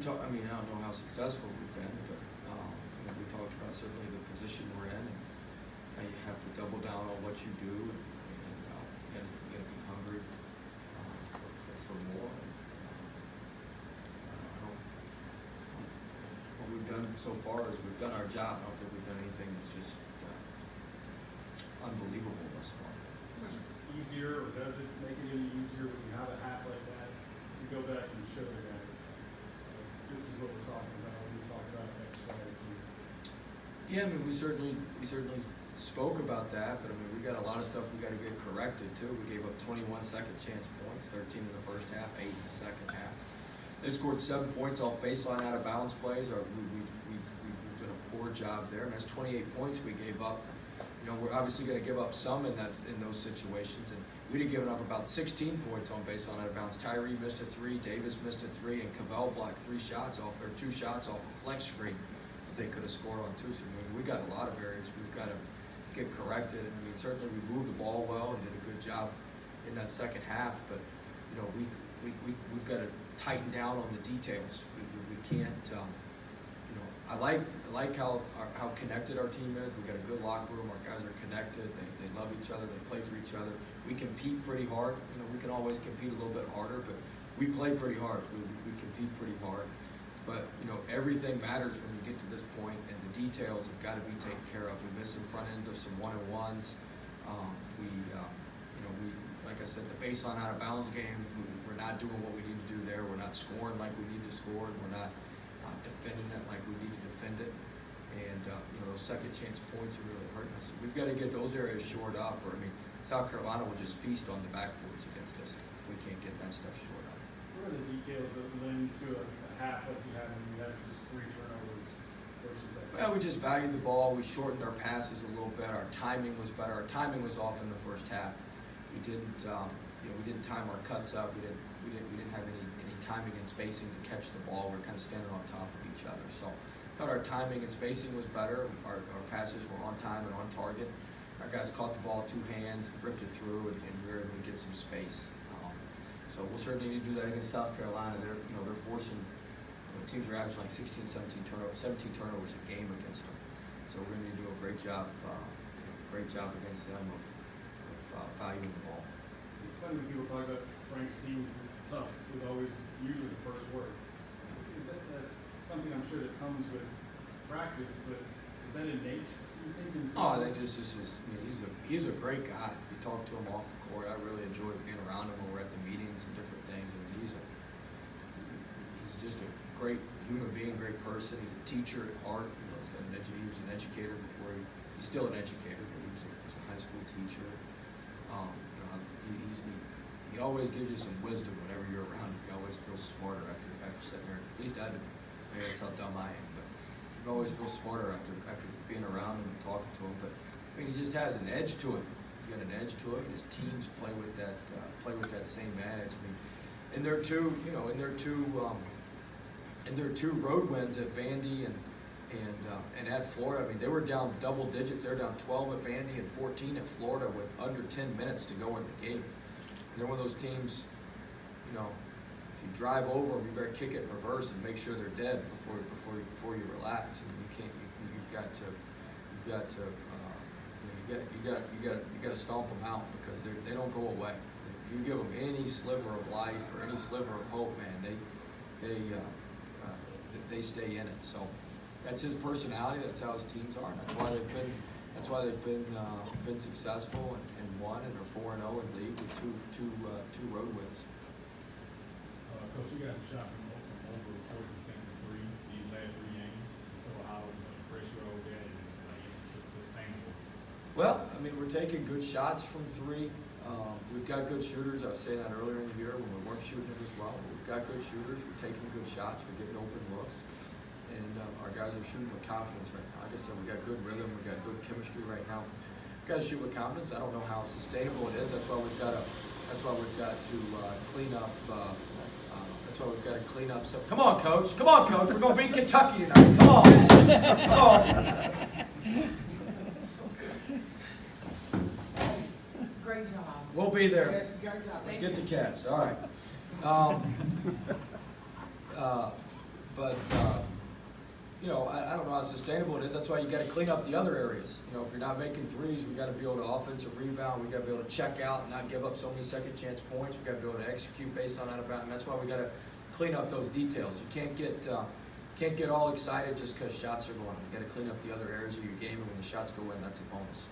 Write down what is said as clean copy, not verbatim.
I mean, I don't know how successful we've been, but you know, we talked about certainly the position we're in, and how you have to double down on what you do, and you got to be hungry for more. And, what we've done so far is we've done our job. I don't think we've done anything that's just unbelievable thus far. Easier, or does it make it any easier when you have a half like that to go back and show the guys, this is what we're talking about when we talk about X, Y, Z? Yeah, I mean, we certainly spoke about that, but I mean, we got a lot of stuff we got to get corrected too. We gave up 21 second chance points, 13 in the first half, 8 in the second half. They scored 7 points off baseline out of bounds plays. We've done a poor job there, and that's 28 points we gave up. You know, we're obviously going to give up some in those situations, and we'd have given up about 16 points on baseline out of bounds. Tyree missed a 3, Davis missed a 3, and Cavell blocked 2 shots off a flex screen that they could have scored on too. So I mean, we got a lot of areas we've got to get corrected. And I mean, certainly we moved the ball well and did a good job in that second half, but you know, we've got to tighten down on the details. We can't. You know, I like how connected our team is. We've got a good locker room. Our guys are connected. They love each other. They play for each other. We compete pretty hard. You know, we can always compete a little bit harder, but we play pretty hard. We compete pretty hard. But you know, everything matters when you get to this point, and the details have got to be taken care of. We missed some front ends of some 1-on-1s. You know, like I said, the baseline out of bounds game, we're not doing what we need to do there. We're not scoring like we need to score, and we're not defending it like we need to defend it. And you know, those second chance points are really hurting us. So we've got to get those areas shored up, or I mean, South Carolina will just feast on the backboards against us if we can't get that stuff shored up. What are the details that lend to a half like you had when you had just 3 turnovers versus that? Well, we just valued the ball. We shortened our passes a little bit. Our timing was better. Our timing was off in the first half. We didn't, you know, we didn't time our cuts up. We didn't have any timing and spacing to catch the ball. We were kind of standing on top of each other. So I thought our timing and spacing was better. Our passes were on time and on target. Our guys caught the ball 2 hands, ripped it through, and we were able to get some space. So we'll certainly need to do that against South Carolina. They're forcing, you know, teams are averaging like 17 turnovers a game against them. So we're going to need to do a great job against them of valuing the ball. It's funny when people talk about Frank's teams. Tough is always usually the first word. That's something I'm sure that comes with practice, but is that innate? You think in I think just is. I mean, he's a great guy. We talk to him off the court. I really enjoy being around him when we're at the meetings and different things. I mean, he's just a great human being, great person. He's a teacher at heart. You know, he was an educator before he's still an educator, but he was a high school teacher. You know, he always gives you some wisdom whenever you're around him. You always feel smarter after sitting there. At least I do. Maybe that's how dumb I am, but you always feel smarter after being around him and talking to him. But I mean, he just has an edge to him. He's got an edge to it, and his teams play with that same edge. I mean, in their two road wins at Vandy and at Florida, I mean, they were down double digits. They were down 12 at Vandy and 14 at Florida with under 10 minutes to go in the game. And they're one of those teams, you know, if you drive over them, you better kick it in reverse and make sure they're dead before you relax. And you've got to stomp them out because they don't go away. If you give them any sliver of life or any sliver of hope, man, they stay in it. So that's his personality. That's how his teams are. That's why they've been successful and won and are 4-0 in league with two road wins. Coach, you guys have shot from over 40% from 3 these last 3 games. So how pressure over that is sustainable? Well, I mean, we're taking good shots from 3. We've got good shooters. I was saying that earlier in the year when we weren't shooting it as well. We've got good shooters. We're taking good shots. We're getting open looks. And our guys are shooting with confidence right now. Like I said, we got good rhythm. We got good chemistry right now. Guys shoot with confidence. I don't know how sustainable it is. That's why we've got to clean up. That's why we've got to clean up some. Come on, coach. Come on, coach. We're going to beat Kentucky tonight. Come on. Come on. Great job. We'll be there. Great job. Let's Thank get you. to Cats. All right. But, you know, I don't know how sustainable it is. That's why you gotta clean up the other areas. You know, if you're not making threes, we gotta be able to offensive rebound, we gotta be able to check out and not give up so many second chance points. We gotta be able to execute based on out of bounds. And that's why we gotta clean up those details. You can't get all excited just because shots are going. You gotta clean up the other areas of your game, and when the shots go in, that's a bonus.